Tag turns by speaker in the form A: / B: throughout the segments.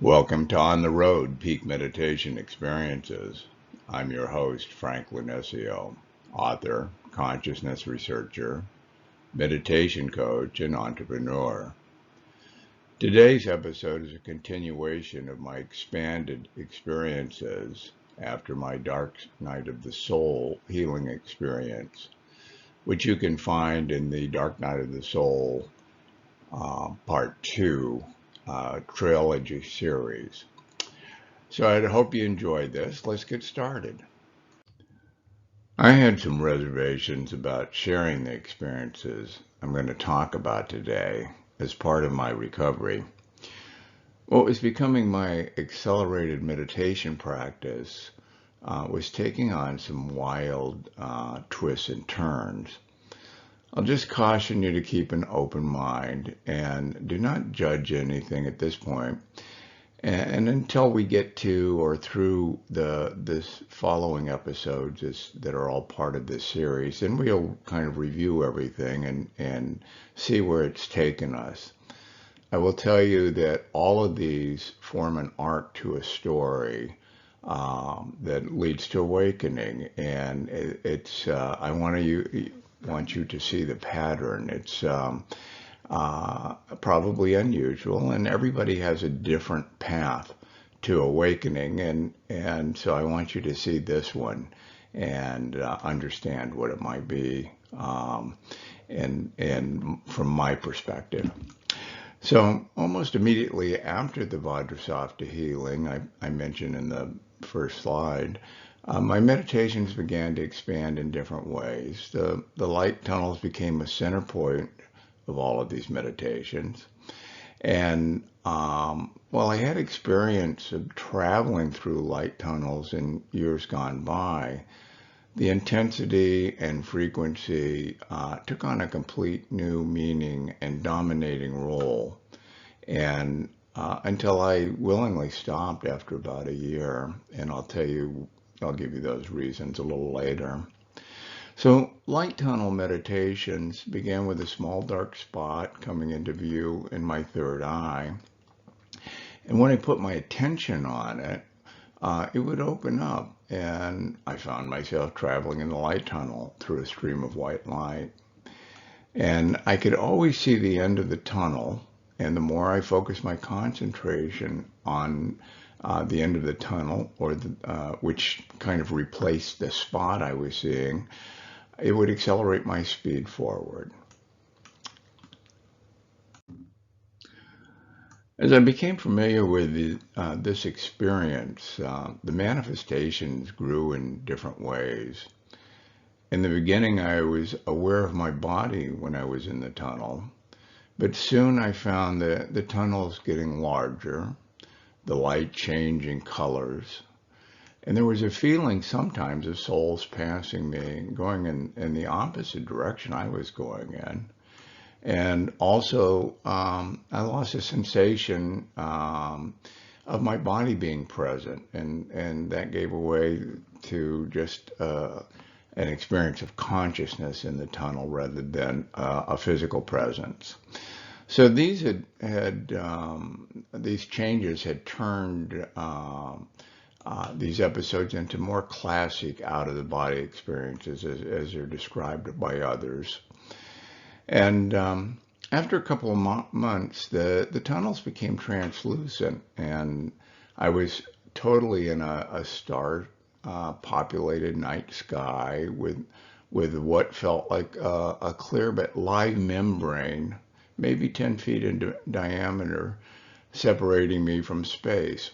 A: Welcome to On the Road Peak Meditation Experiences. I'm your host, Frank Linesio, author, consciousness researcher, meditation coach, and entrepreneur. Today's episode is a continuation of my expanded experiences after my Dark Night of the Soul healing experience, which you can find in the Dark Night of the Soul Part 2 trilogy series. So I hope you enjoyed this. Let's get started. I had some reservations about sharing the experiences I'm going to talk about today as part of my recovery. What was becoming my accelerated meditation practice was taking on some wild twists and turns. I'll just caution you to keep an open mind and do not judge anything at this point. And until we get to or through this following episodes that are all part of this series, then we'll kind of review everything and see where it's taken us. I will tell you that all of these form an arc to a story that leads to awakening, and I want you to see the pattern. It's probably unusual, and everybody has a different path to awakening, and so I want you to see this one and understand what it might be, and from my perspective. So almost immediately after the Vajrasattva healing, I mentioned in the first slide, my meditations began to expand in different ways. The light tunnels became a center point of all of these meditations. And while I had experience of traveling through light tunnels in years gone by, the intensity and frequency took on a complete new meaning and dominating role. And until I willingly stopped after about a year, and I'll give you those reasons a little later. So light tunnel meditations began with a small dark spot coming into view in my third eye. And when I put my attention on it, it would open up, and I found myself traveling in the light tunnel through a stream of white light. And I could always see the end of the tunnel, and the more I focused my concentration on the end of the tunnel, which kind of replaced the spot I was seeing, it would accelerate my speed forward. As I became familiar with this experience, the manifestations grew in different ways. In the beginning, I was aware of my body when I was in the tunnel, but soon I found the tunnels getting larger, the light changing colors, and there was a feeling sometimes of souls passing me, going in the opposite direction I was going in. And also, I lost a sensation of my body being present, and that gave way to just an experience of consciousness in the tunnel rather than a physical presence. So these changes had turned these episodes into more classic out-of-the-body experiences as they're described by others. And after a couple of months, the tunnels became translucent, and I was totally in a star-populated night sky with what felt like a clear but live membrane, maybe 10 feet in diameter, separating me from space.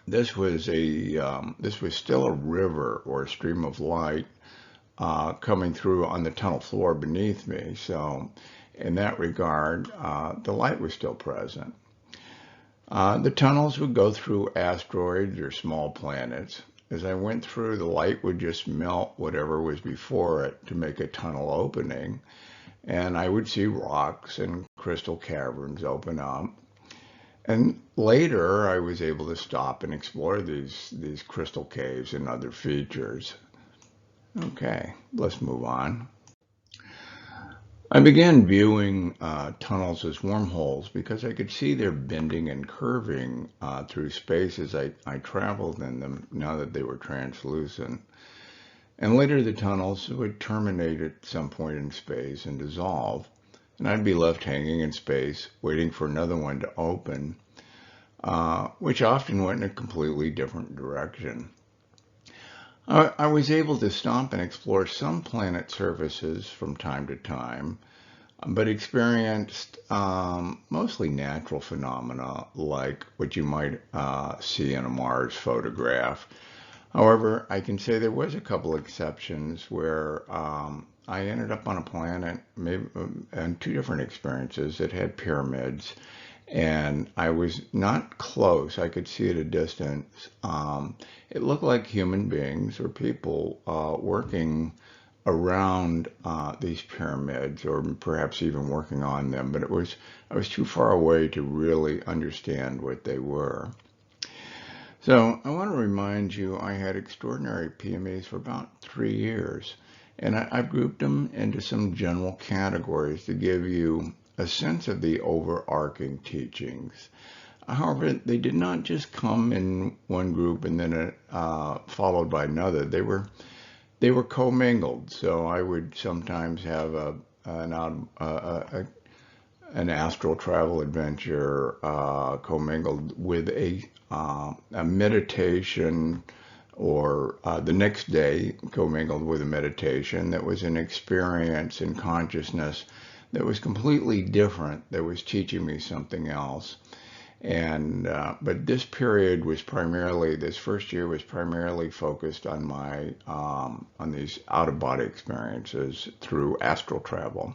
A: This was still a river or a stream of light coming through on the tunnel floor beneath me. So in that regard, the light was still present. The tunnels would go through asteroids or small planets. As I went through, the light would just melt whatever was before it to make a tunnel opening. And I would see rocks and crystal caverns open up. And later, I was able to stop and explore these crystal caves and other features. Okay, let's move on. I began viewing tunnels as wormholes because I could see their bending and curving through space as I traveled in them now that they were translucent. And later the tunnels would terminate at some point in space and dissolve, and I'd be left hanging in space waiting for another one to open, which often went in a completely different direction. I was able to stop and explore some planet surfaces from time to time, but experienced mostly natural phenomena like what you might see in a Mars photograph. However, I can say there was a couple exceptions where I ended up on a planet, maybe, and two different experiences that had pyramids, and I was not close. I could see at a distance. It looked like human beings or people working around these pyramids, or perhaps even working on them, but I was too far away to really understand what they were. So I want to remind you I had extraordinary PMAs for about 3 years, and I've grouped them into some general categories to give you a sense of the overarching teachings. However, they did not just come in one group and then followed by another. They were commingled. So I would sometimes have an astral travel adventure commingled with a meditation, or the next day commingled with a meditation that was an experience in consciousness that was completely different, that was teaching me something else. And but this period was primarily, this first year was primarily focused on my on these out-of-body experiences through astral travel.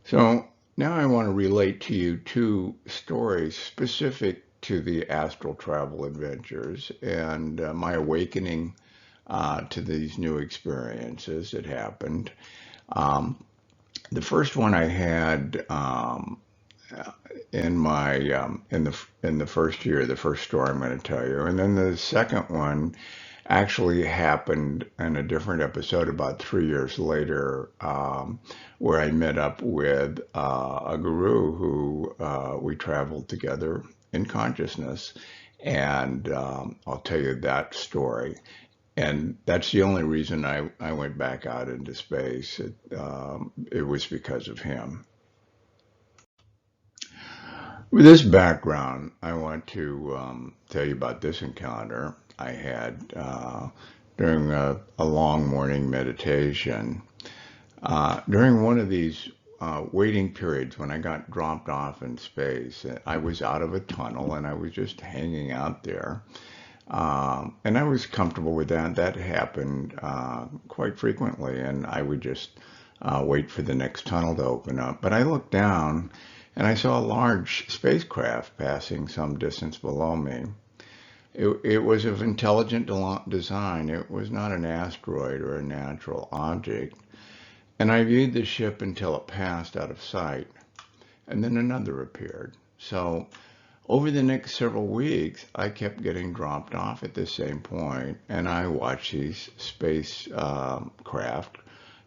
A: So now I want to relate to you two stories specific to the astral travel adventures and my awakening to these new experiences that happened. Um, the first one I had in my in the first year, the first story I'm going to tell you, and then the second one actually happened in a different episode about 3 years later, where I met up with a guru who we traveled together in consciousness, and I'll tell you that story. And that's the only reason I went back out into space. It was because of him. With this background, I want to tell you about this encounter I had during a long morning meditation. During one of these waiting periods when I got dropped off in space, I was out of a tunnel and I was just hanging out there. And I was comfortable with that. That happened quite frequently, and I would just wait for the next tunnel to open up. But I looked down and I saw a large spacecraft passing some distance below me. It was of intelligent design. It was not an asteroid or a natural object. And I viewed the ship until it passed out of sight, and then another appeared. So over the next several weeks, I kept getting dropped off at the same point, and I watched these space craft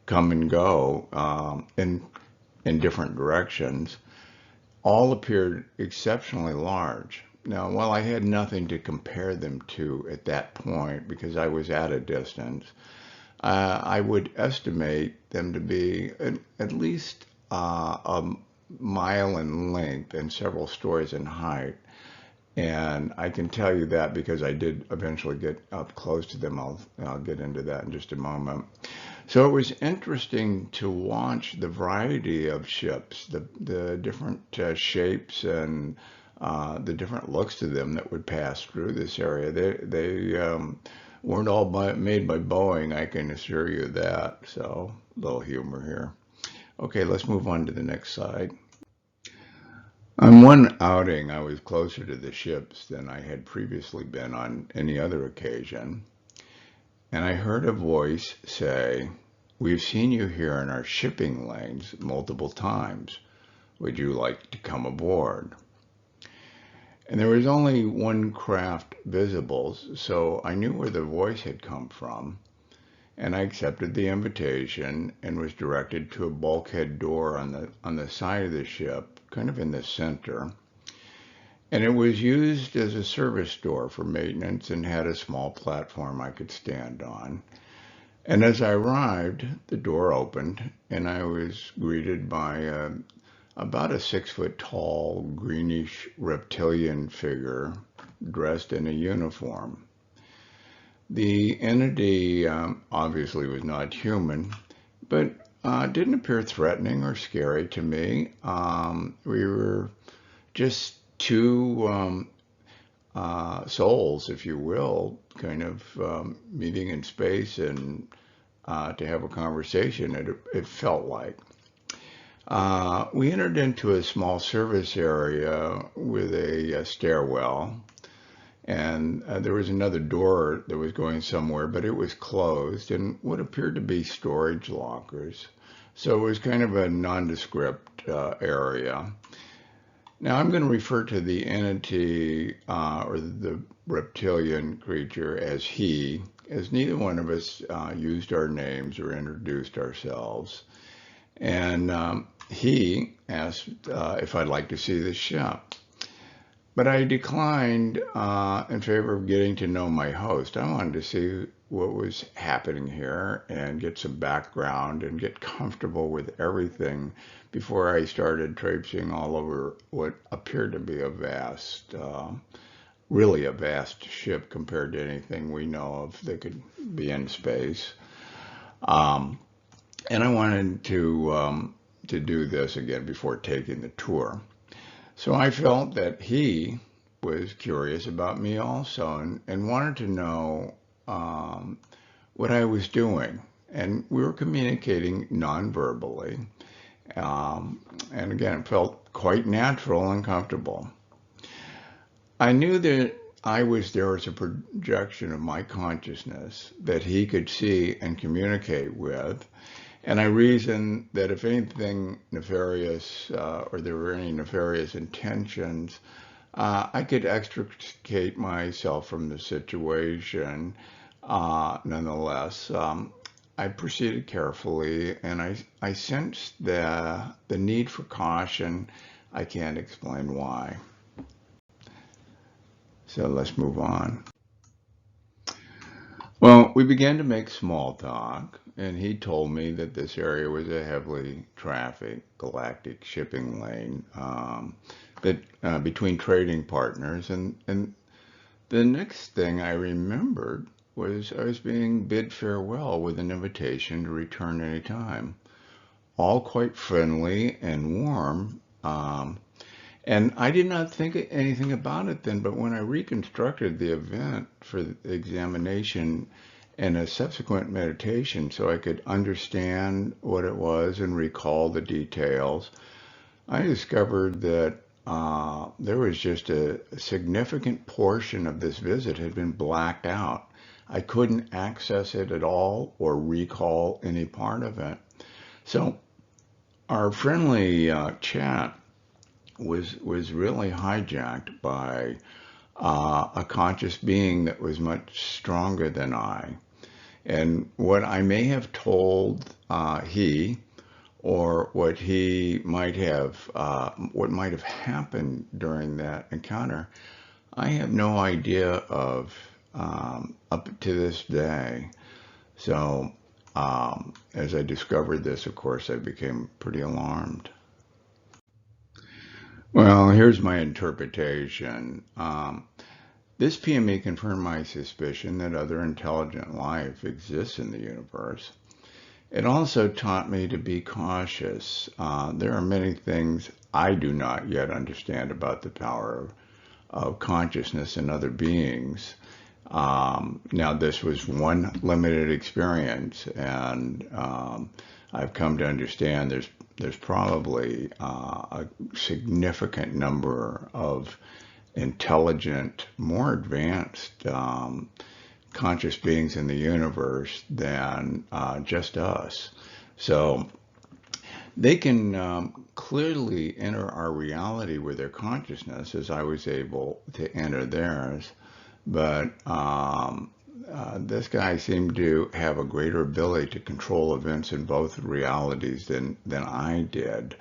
A: come and go in different directions. All appeared exceptionally large. Now, while I had nothing to compare them to at that point because I was at a distance, I would estimate them to be at least a mile in length and several stories in height. And I can tell you that because I did eventually get up close to them. I'll get into that in just a moment. So it was interesting to watch the variety of ships, the different shapes and the different looks to them that would pass through this area. They weren't all made by Boeing, I can assure you that. So a little humor here. Okay, let's move on to the next slide. On one outing, I was closer to the ships than I had previously been on any other occasion, and I heard a voice say, "We've seen you here in our shipping lanes multiple times. Would you like to come aboard?" And there was only one craft visible, so I knew where the voice had come from. and I accepted the invitation and was directed to a bulkhead door on the side of the ship, kind of in the center. And it was used as a service door for maintenance and had a small platform I could stand on. And as I arrived, the door opened, and I was greeted by about a 6 foot tall, greenish reptilian figure dressed in a uniform. The entity obviously was not human, but didn't appear threatening or scary to me. We were just two souls, if you will, kind of meeting in space and to have a conversation, it felt like. We entered into a small service area with a stairwell, and there was another door that was going somewhere, but it was closed, and what appeared to be storage lockers. So it was kind of a nondescript area. Now I'm going to refer to the entity or the reptilian creature as he, as neither one of us used our names or introduced ourselves. And he asked if I'd like to see the ship. But I declined in favor of getting to know my host. I wanted to see what was happening here and get some background and get comfortable with everything before I started traipsing all over what appeared to be a vast, really a vast ship compared to anything we know of that could be in space. And I wanted to do this again before taking the tour. So I felt that he was curious about me also and wanted to know what I was doing. And we were communicating non-verbally. And again, it felt quite natural and comfortable. I knew that I was there as a projection of my consciousness that he could see and communicate with. And I reasoned that if anything nefarious or there were any nefarious intentions, I could extricate myself from the situation. Nonetheless, I proceeded carefully, and I sensed the need for caution. I can't explain why. So let's move on. Well, we began to make small talk, and he told me that this area was a heavily trafficked galactic shipping lane between trading partners. And the next thing I remembered was I was being bid farewell with an invitation to return any time. All quite friendly and warm. And I did not think anything about it then, but when I reconstructed the event for the examination and a subsequent meditation so I could understand what it was and recall the details, I discovered that there was just a significant portion of this visit had been blacked out. I couldn't access it at all or recall any part of it. So our friendly chat was really hijacked by a conscious being that was much stronger than I. And what I may have told he, or what he might have, what might have happened during that encounter, I have no idea of up to this day. So as I discovered this, of course, I became pretty alarmed. Well, here's my interpretation. This PME confirmed my suspicion that other intelligent life exists in the universe. It also taught me to be cautious. There are many things I do not yet understand about the power of consciousness in other beings. Now, this was one limited experience, and I've come to understand there's probably a significant number of intelligent, more advanced conscious beings in the universe than just us. So they can clearly enter our reality with their consciousness, as I was able to enter theirs. But this guy seemed to have a greater ability to control events in both realities than I did.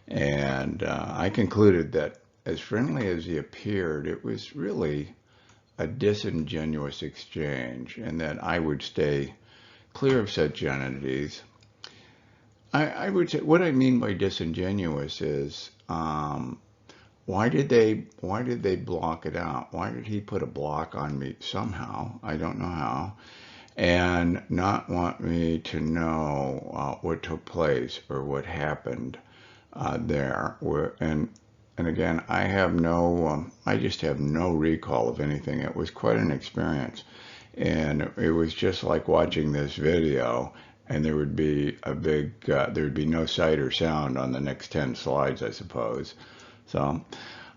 A: And I concluded that as friendly as he appeared, it was really a disingenuous exchange, and that I would stay clear of such entities. I would say what I mean by disingenuous is why did they block it out? Why did he put a block on me somehow? I don't know how, and not want me to know what took place or what happened there. And again, I just have no recall of anything. It was quite an experience, and it was just like watching this video, and there would be no sight or sound on the next 10 slides, I suppose. So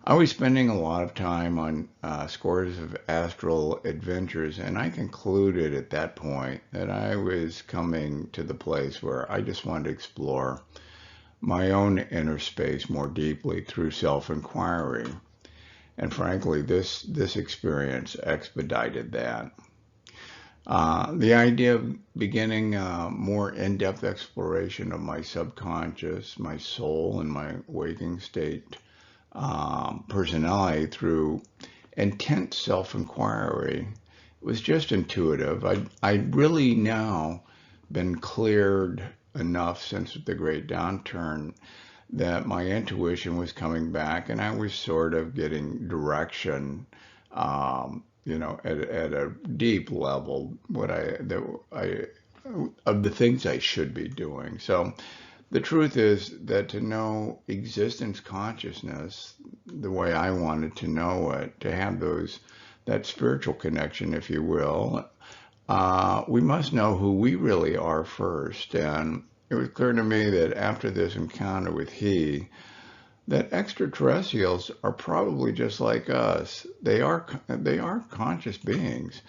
A: I was spending a lot of time on scores of astral adventures, and I concluded at that point that I was coming to the place where I just wanted to explore my own inner space more deeply through self-inquiry. And frankly, this experience expedited that. The idea of beginning a more in-depth exploration of my subconscious, my soul, and my waking state personality through intense self-inquiry was just intuitive. I'd really now been cleared enough since the great downturn that my intuition was coming back, and I was sort of getting direction, at a deep level, of the things I should be doing. So the truth is that to know existence consciousness the way I wanted to know it, to have that spiritual connection, if you will, we must know who we really are first. And it was clear to me that after this encounter with he, that extraterrestrials are probably just like us. They are conscious beings.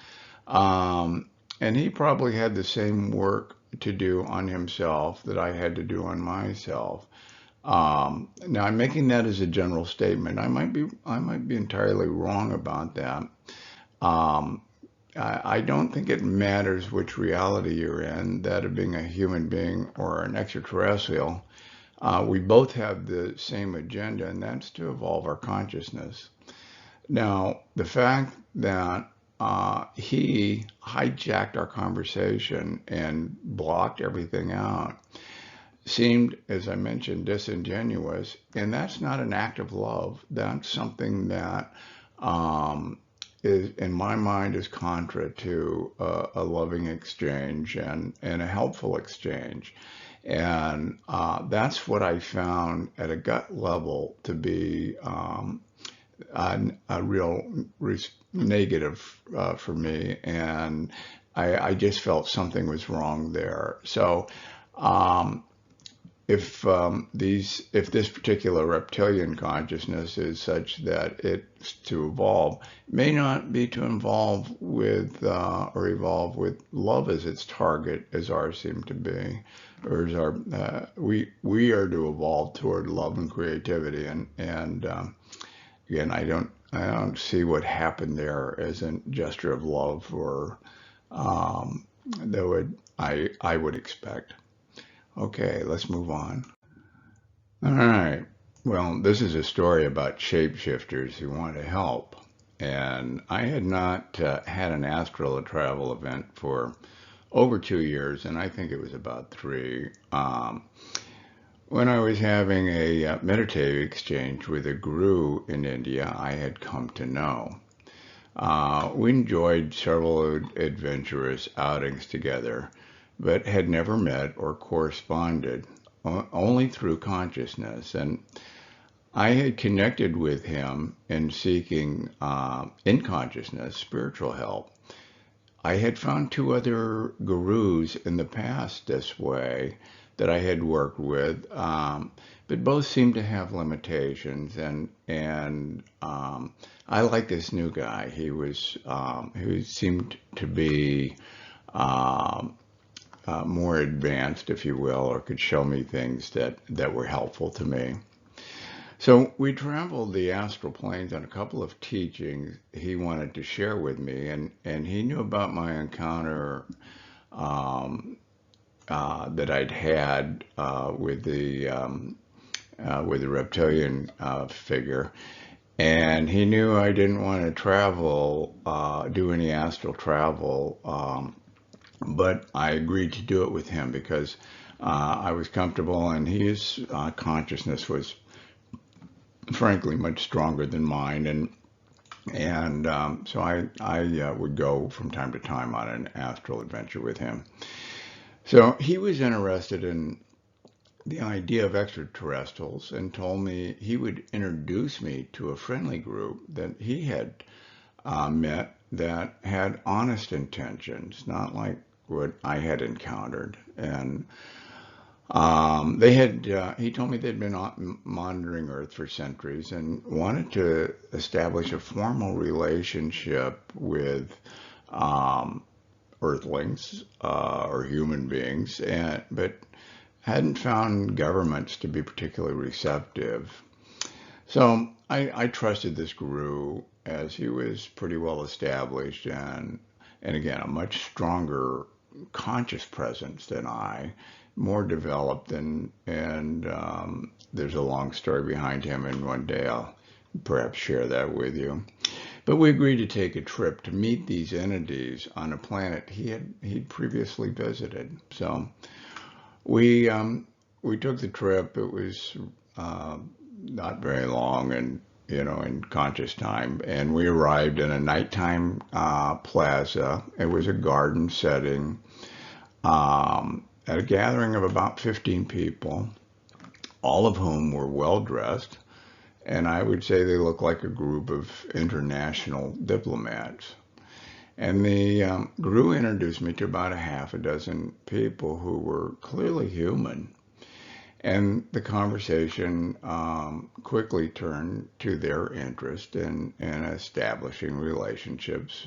A: And he probably had the same work to do on himself that I had to do on myself. Now I'm making that as a general statement. I might be entirely wrong about that. I don't think it matters which reality you're in, that of being a human being or an extraterrestrial. We both have the same agenda, and that's to evolve our consciousness. Now, the fact that he hijacked our conversation and blocked everything out seemed, as I mentioned, disingenuous, and that's not an act of love. That's something that is, in my mind, is contra to a loving exchange and a helpful exchange. And that's what I found at a gut level to be a real negative for me. And I just felt something was wrong there. So if this particular reptilian consciousness is such that it's to evolve, it may not be to evolve with love as its target, as ours seem to be, or as our we are to evolve toward love and creativity, and again, I don't see what happened there as a gesture of love, or though I would expect. Okay, let's move on. All right. Well, this is a story about shapeshifters who want to help. And I had not had an astral travel event for over 2 years, and I think it was about 3, when I was having a meditative exchange with a guru in India I had come to know. We enjoyed several adventurous outings together, but had never met or corresponded, only through consciousness. And I had connected with him in seeking, in consciousness, spiritual help. I had found 2 other gurus in the past this way that I had worked with, but both seemed to have limitations. And I liked this new guy. He seemed to be more advanced, if you will, or could show me things that were helpful to me. So we traveled the astral planes on a couple of teachings he wanted to share with me, and he knew about my encounter um, that I'd had with the reptilian figure, and he knew I didn't want to travel, do any astral travel, but I agreed to do it with him because I was comfortable, and his consciousness was frankly much stronger than mine, and so I would go from time to time on an astral adventure with him. So he was interested in the idea of extraterrestrials and told me he would introduce me to a friendly group that he had met that had honest intentions, not like what I had encountered. And he told me they'd been monitoring Earth for centuries and wanted to establish a formal relationship with um, Earthlings or human beings, but hadn't found governments to be particularly receptive. So I trusted this guru as he was pretty well established and again, a much stronger conscious presence than I, more developed, and there's a long story behind him, and one day I'll perhaps share that with you. But we agreed to take a trip to meet these entities on a planet he'd previously visited. So we took the trip. It was uh, not very long, and in conscious time, and we arrived in a nighttime plaza. It was a garden setting at a gathering of about 15 people, all of whom were well dressed, and I would say they looked like a group of international diplomats. And the guru introduced me to about a half a dozen people who were clearly human. And the conversation quickly turned to their interest in establishing relationships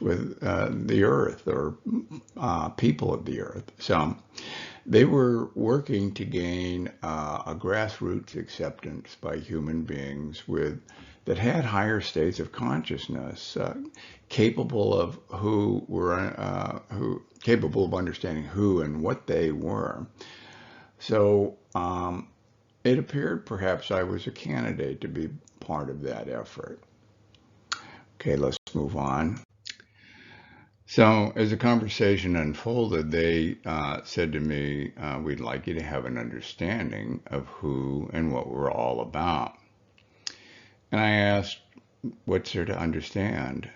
A: with the earth or people of the earth. So they were working to gain a grassroots acceptance by human beings that had higher states of consciousness, capable of capable of understanding who and what they were. So it appeared perhaps I was a candidate to be part of that effort. Okay, let's move on. So as the conversation unfolded, they said to me, we'd like you to have an understanding of who and what we're all about. And I asked, what's there to understand?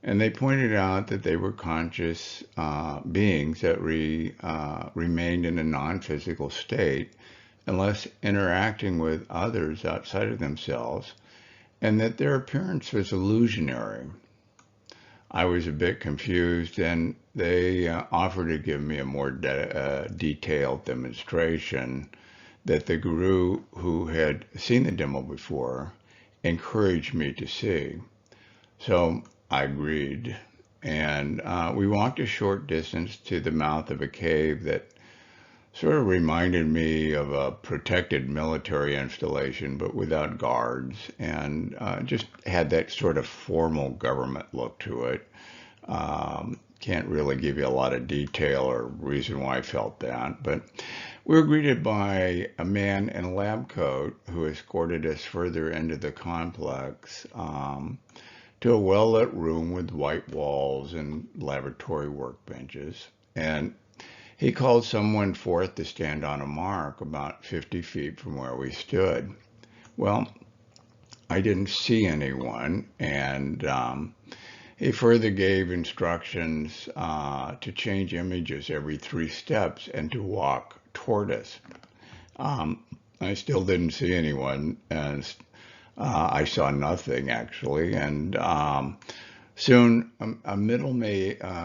A: And they pointed out that they were conscious beings that remained in a non-physical state unless interacting with others outside of themselves, and that their appearance was illusionary. I was a bit confused, and they offered to give me a more detailed demonstration that the guru, who had seen the demo before, encouraged me to see. So I agreed, and we walked a short distance to the mouth of a cave that sort of reminded me of a protected military installation, but without guards, and just had that sort of formal government look to it. Can't really give you a lot of detail or reason why I felt that, but we were greeted by a man in a lab coat who escorted us further into the complex to a well-lit room with white walls and laboratory workbenches. And he called someone forth to stand on a mark about 50 feet from where we stood. Well, I didn't see anyone, and he further gave instructions to change images every 3 steps and to walk toward us. I still didn't see anyone, and I saw nothing actually, and soon a middle-aged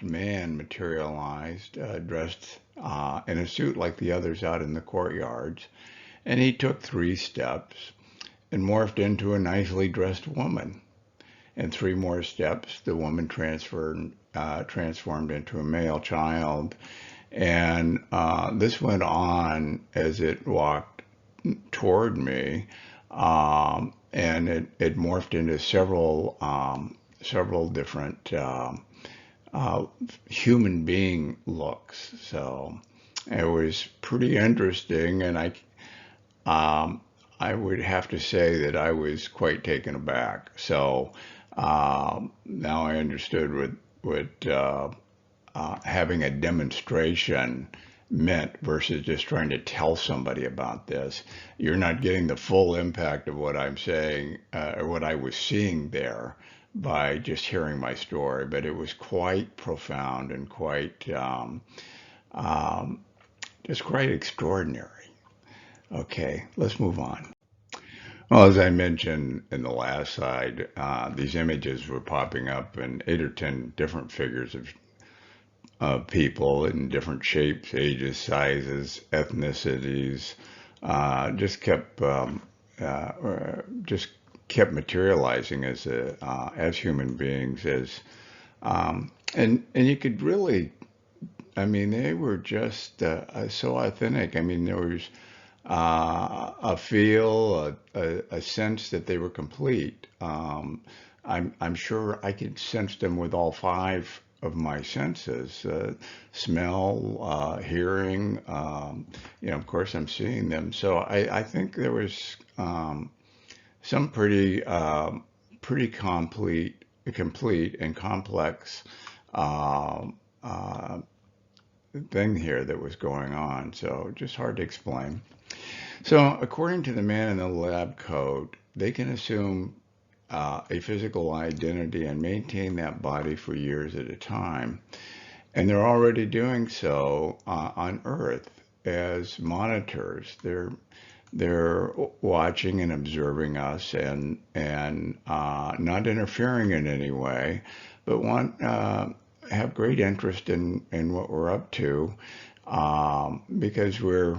A: man materialized, dressed in a suit like the others out in the courtyards, and he took 3 steps and morphed into a nicely dressed woman. And 3 more steps, the woman transformed into a male child, and this went on as it walked toward me, and it morphed into several different uh, human being looks. So it was pretty interesting, and I would have to say that I was quite taken aback. So now I understood what having a demonstration meant versus just trying to tell somebody about this. You're not getting the full impact of what I'm saying or what I was seeing there by just hearing my story, but it was quite profound and quite um, just quite extraordinary. Okay, let's move on. Well, as I mentioned in the last slide, these images were popping up in 8 or 10 different figures of people in different shapes, ages, sizes, ethnicities. Just kept just kept materializing as human beings, and you could really, I mean, they were just so authentic. I mean, there was a feel, a sense that they were complete. I'm sure I could sense them with all five of my senses, smell, hearing, of course I'm seeing them. So I think there was some pretty complete and complex um, uh, thing here that was going on. So just hard to explain. So, according to the man in the lab coat, they can assume a physical identity and maintain that body for years at a time. And they're already doing so on Earth as monitors. They're watching and observing us and not interfering in any way, but want have great interest in what we're up to because we're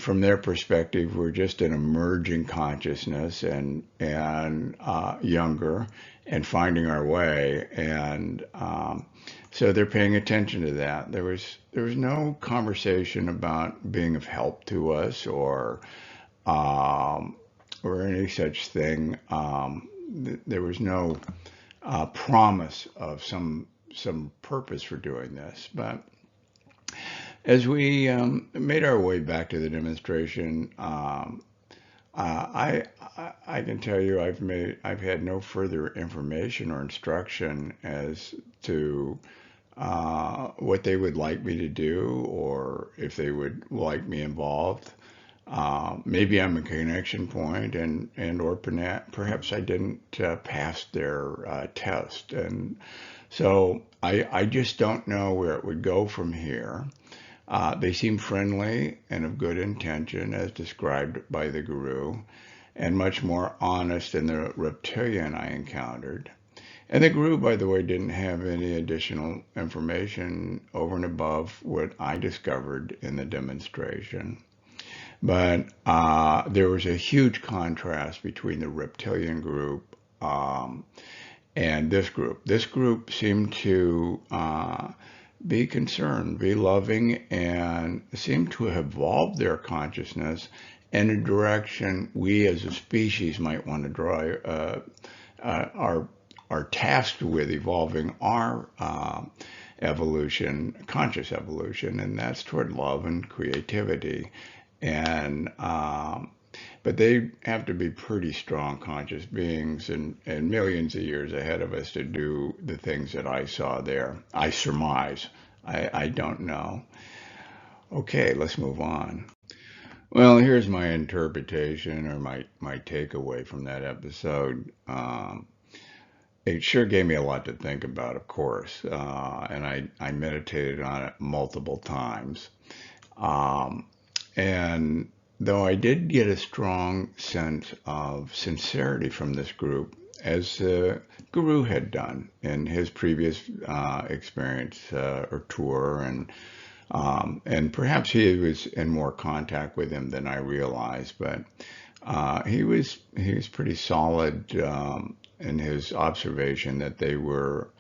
A: from their perspective, we're just an emerging consciousness and younger and finding our way. And so they're paying attention to that. There was no conversation about being of help to us um, or any such thing. There was no promise of some purpose for doing this, but as we made our way back to the demonstration, I can tell you I've had no further information or instruction as to what they would like me to do or if they would like me involved. Maybe I'm a connection point, and or perhaps I didn't pass their test, and so I just don't know where it would go from here. They seem friendly and of good intention, as described by the guru, and much more honest than the reptilian I encountered. And the guru, by the way, didn't have any additional information over and above what I discovered in the demonstration. But there was a huge contrast between the reptilian group and this group. This group seemed to be concerned, be loving, and seem to have evolved their consciousness in a direction we as a species might want to drive, are tasked with evolving our evolution, conscious evolution, and that's toward love and creativity. And but they have to be pretty strong conscious beings and millions of years ahead of us to do the things that I saw there. I surmise. I don't know. Okay, let's move on. Well, here's my interpretation or my takeaway from that episode. It sure gave me a lot to think about, of course, and I meditated on it multiple times. Um, and though I did get a strong sense of sincerity from this group, as the guru had done in his previous experience or tour, and perhaps he was in more contact with him than I realized, but he was pretty solid in his observation that they were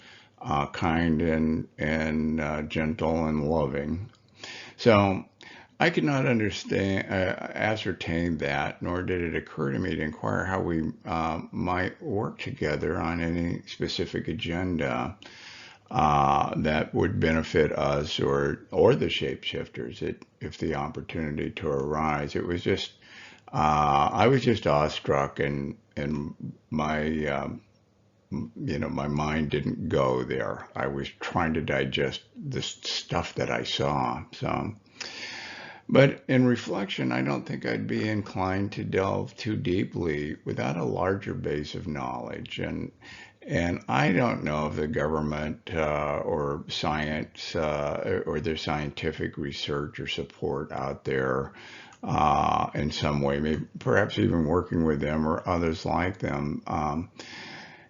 A: kind and gentle and loving. So I could not ascertain that, nor did it occur to me to inquire how we might work together on any specific agenda that would benefit us or the shapeshifters if the opportunity to arise. It was just I was just awestruck, and my my mind didn't go there. I was trying to digest the stuff that I saw. So, but in reflection, I don't think I'd be inclined to delve too deeply without a larger base of knowledge. And I don't know if the government or science or their scientific research or support out there in some way, maybe perhaps even working with them or others like them.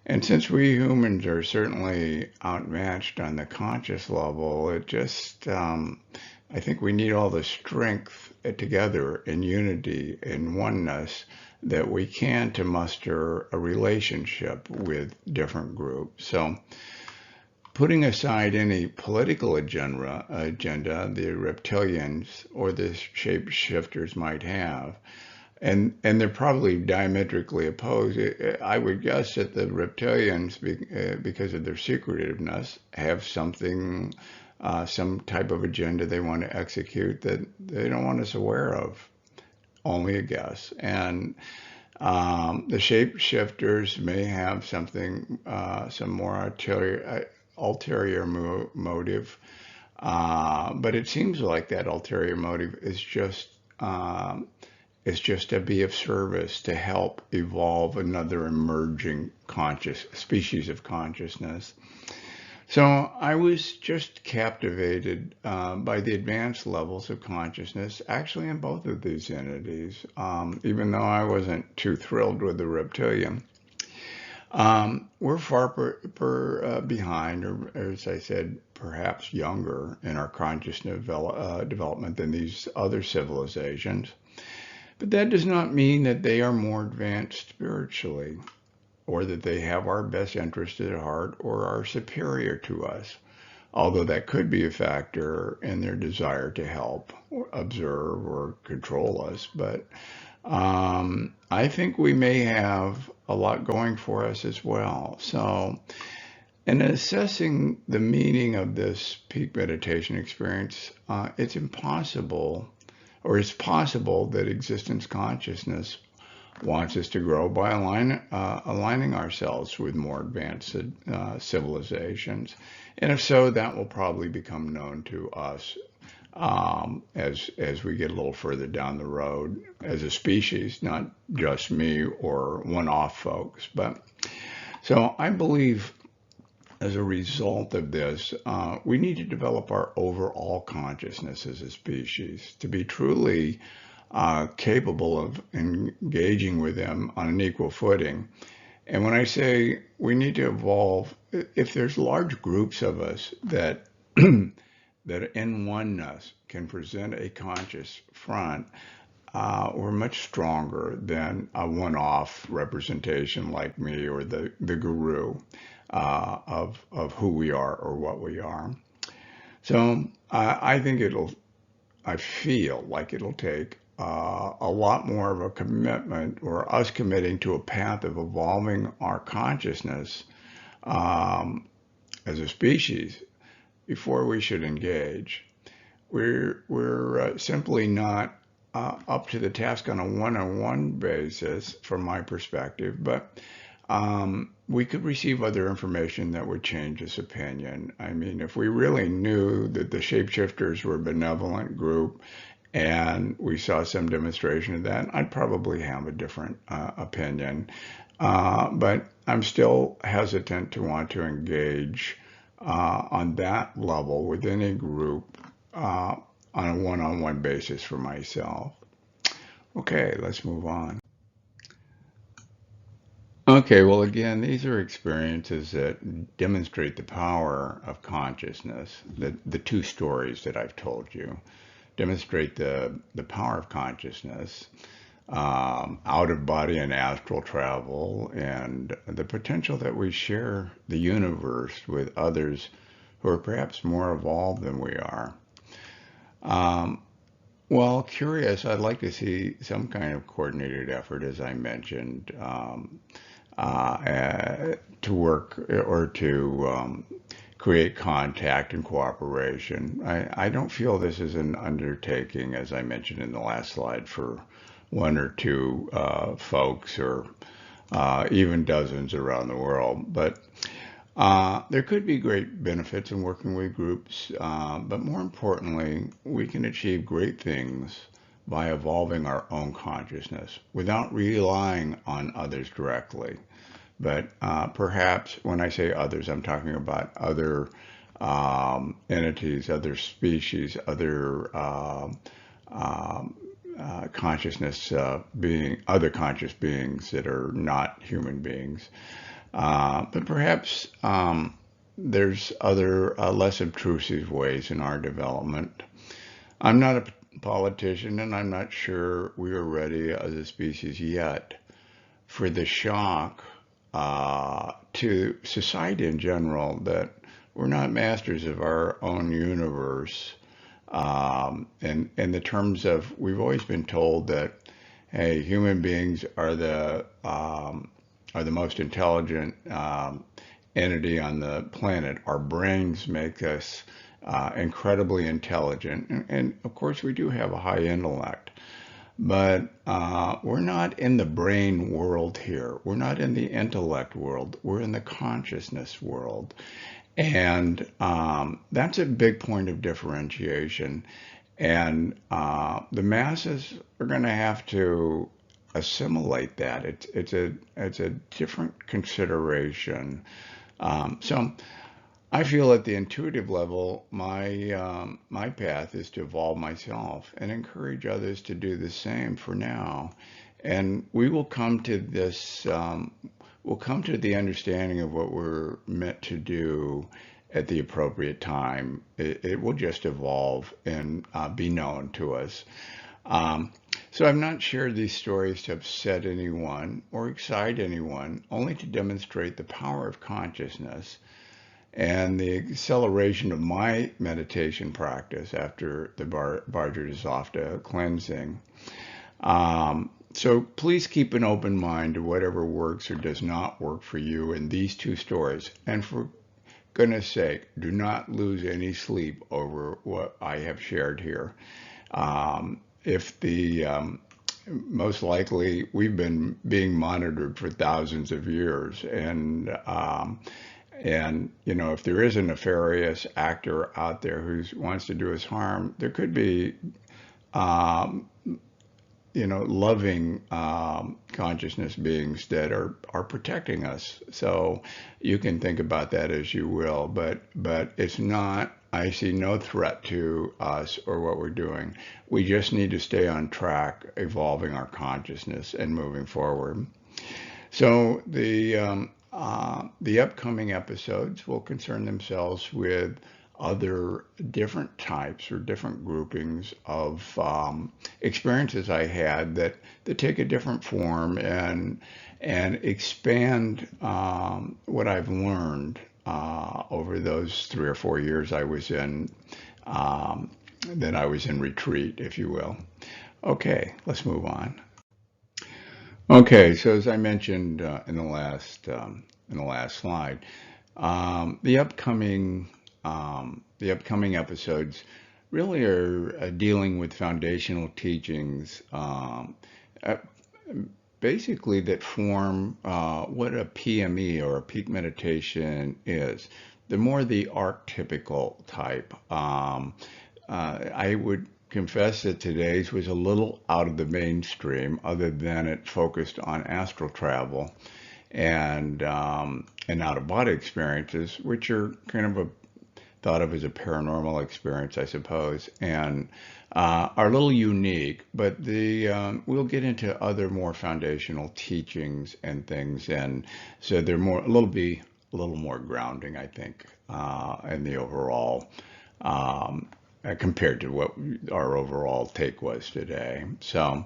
A: And since we humans are certainly outmatched on the conscious level, it just, I think we need all the strength together in unity and oneness that we can to muster a relationship with different groups. So putting aside any political agenda the reptilians or the shapeshifters might have, and they're probably diametrically opposed. I would guess that the reptilians, because of their secretiveness, have something, some type of agenda they want to execute that they don't want us aware of. Only a guess. And the shapeshifters may have something, some more ulterior motive, but it seems like that ulterior motive is just to be of service to help evolve another emerging conscious species of consciousness. So I was just captivated by the advanced levels of consciousness, actually in both of these entities, even though I wasn't too thrilled with the reptilian. We're far behind, or as I said, perhaps younger in our consciousness development than these other civilizations. But that does not mean that they are more advanced spiritually, or that they have our best interest at heart or are superior to us, although that could be a factor in their desire to help, or observe, or control us. But I think we may have a lot going for us as well. So, in assessing the meaning of this peak meditation experience, it's impossible, or it's possible that existence consciousness wants us to grow by aligning ourselves with more advanced civilizations. And if so, that will probably become known to us as we get a little further down the road as a species, not just me or one-off folks. But so I believe as a result of this, we need to develop our overall consciousness as a species to be truly capable of engaging with them on an equal footing. And when I say we need to evolve, if there's large groups of us that that in oneness can present a conscious front, we're much stronger than a one-off representation like me or the guru of who we are or what we are. So I feel like it'll take a lot more of a commitment, or us committing to a path of evolving our consciousness as a species before we should engage. We're simply not up to the task on a one-on-one basis from my perspective, but we could receive other information that would change this opinion. I mean, if we really knew that the shapeshifters were a benevolent group and we saw some demonstration of that, I'd probably have a different opinion. But I'm still hesitant to want to engage on that level within a group on a one-on-one basis for myself. Okay, let's move on. Okay, well, again, these are experiences that demonstrate the power of consciousness. The two stories that I've told you demonstrate the power of consciousness, out of body and astral travel, and the potential that we share the universe with others who are perhaps more evolved than we are. Well, curious, I'd like to see some kind of coordinated effort, as I mentioned, to work or to create contact and cooperation. I don't feel this is an undertaking, as I mentioned in the last slide, for one or two folks or even dozens around the world. But there could be great benefits in working with groups, but more importantly, we can achieve great things by evolving our own consciousness without relying on others directly. But perhaps when I say others, I'm talking about other entities, other species, other consciousness other conscious beings that are not human beings. But perhaps there's other less obtrusive ways in our development. I'm not a politician, and I'm not sure we are ready as a species yet for the shock to society in general that we're not masters of our own universe. And in the terms of, we've always been told that, hey, human beings are the most intelligent entity on the planet. Our brains make us incredibly intelligent, and of course we do have a high intellect. But we're not in the brain world here. We're not in the intellect world. We're in the consciousness world. And that's a big point of differentiation. And the masses are going to have to assimilate that. It's a different consideration. So I feel at the intuitive level, my path is to evolve myself and encourage others to do the same for now. And we will come to this, we'll come to the understanding of what we're meant to do at the appropriate time. It will just evolve and be known to us. So I've not shared these stories to upset anyone or excite anyone, only to demonstrate the power of consciousness and the acceleration of my meditation practice after the Vajradosofta cleansing. So please keep an open mind to whatever works or does not work for you in these two stories. And for goodness sake, do not lose any sleep over what I have shared here. If the most likely we've been being monitored for thousands of years, and you know, if there is a nefarious actor out there who wants to do us harm, there could be you know, loving consciousness beings that are protecting us. So you can think about that as you will, but it's not, I see no threat to us or what we're doing. We just need to stay on track, evolving our consciousness and moving forward. So the upcoming episodes will concern themselves with other different types or different groupings of experiences I had that take a different form and expand what I've learned over those 3 or 4 years I was in that I was in retreat, if you will. Okay, let's move on. Okay, so as I mentioned in the last slide, the upcoming episodes really are dealing with foundational teachings, basically that form what a PME or a peak meditation is. The more the archetypical type. I would confess that today's was a little out of the mainstream, other than it focused on astral travel and out-of-body experiences, which are kind of thought of as a paranormal experience, I suppose, and are a little unique. But we'll get into other more foundational teachings and things, and so they're a little more grounding, I think, in the overall. Compared to what our overall take was today. So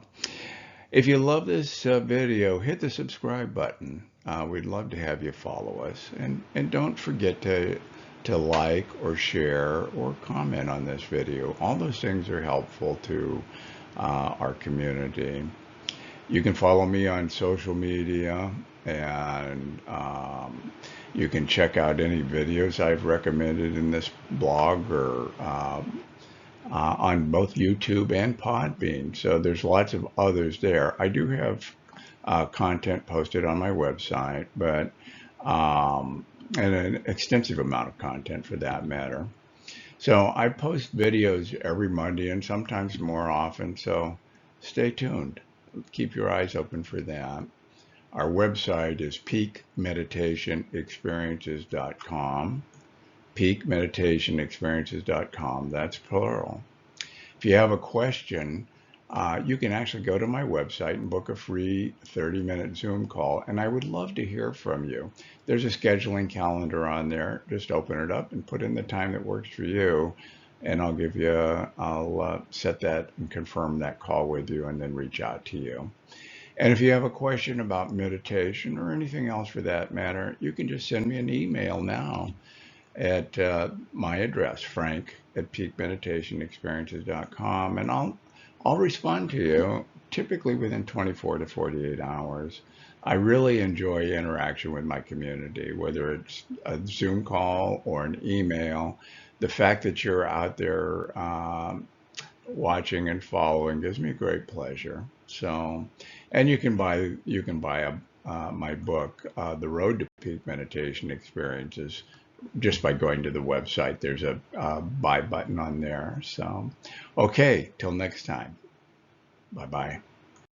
A: if you love this video, hit the subscribe button. We'd love to have you follow us. And don't forget to to like or share or comment on this video. All those things are helpful to our community. You can follow me on social media, and you can check out any videos I've recommended in this blog or on both YouTube and Podbean. So there's lots of others there. I do have content posted on my website, but and an extensive amount of content for that matter. So I post videos every Monday and sometimes more often, so stay tuned. Keep your eyes open for that. Our website is peakmeditationexperiences.com. peakmeditationexperiences.com. That's plural. If you have a question, you can actually go to my website and book a free 30-minute Zoom call, and I would love to hear from you. There's a scheduling calendar on there. Just open it up and put in the time that works for you, and I'll set that and confirm that call with you and then reach out to you. And if you have a question about meditation or anything else for that matter, you can just send me an email now at my address, frank@peakmeditationexperiences.com, and I'll respond to you typically within 24 to 48 hours. I really enjoy interaction with my community, whether it's a Zoom call or an email. The fact that you're out there watching and following gives me great pleasure. So, and you can buy my book, The Road to Peak Meditation Experiences, just by going to the website. There's a buy button on there. So, okay, till next time. Bye-bye.